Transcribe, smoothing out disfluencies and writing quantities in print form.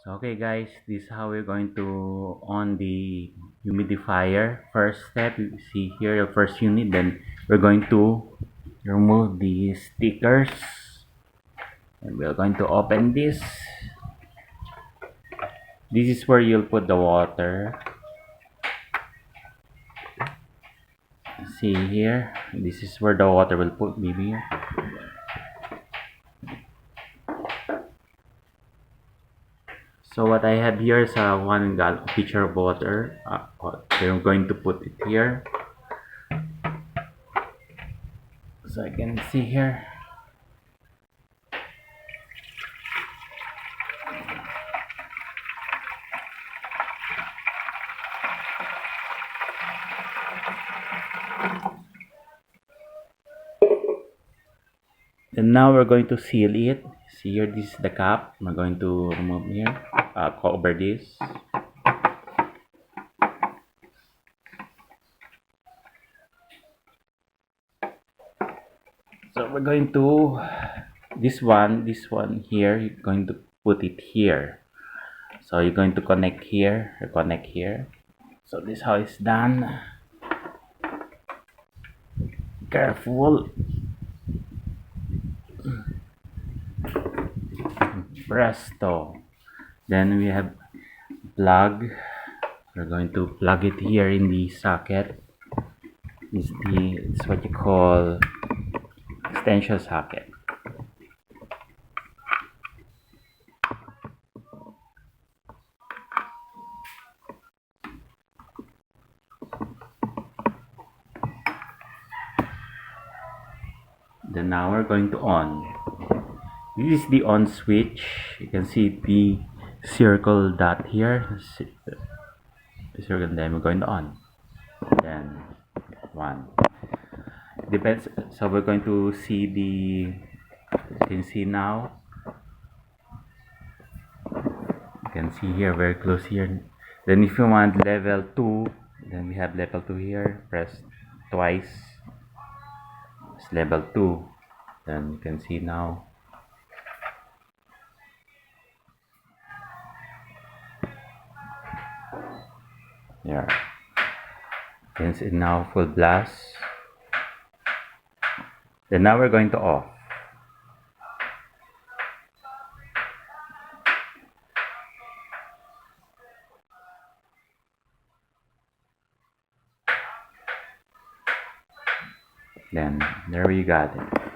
Okay guys, this is how we're going to on the humidifier. First step, you see here the first unit, then we're going to remove the stickers and we're going to open this. This is where you'll put the water. See here, this is where the water will put be here. So what I have here is a 1 gallon pitcher of water. We're going to put it here. So I can see here. And now we're going to seal it. See here, this is the cap. We're going to remove here, cover this. So we're going to this one here. You're going to put it here. So you're going to connect here. Connect here. So this is how it's done. Careful. Presto. Then we have plug. We're going to plug it here in the socket. It's what you call extension socket. Then now we're going to on. This is the on switch. You can see the circle dot here. The circle, then we're going to on. Then one. Depends. So we're going to see the. You can see now. You can see here very close here. Then if you want level 2, then we have level 2 here. Press twice. It's level 2. Then you can see now. Yeah. You can see now full blast. Then now we're going to off. Then there we got it.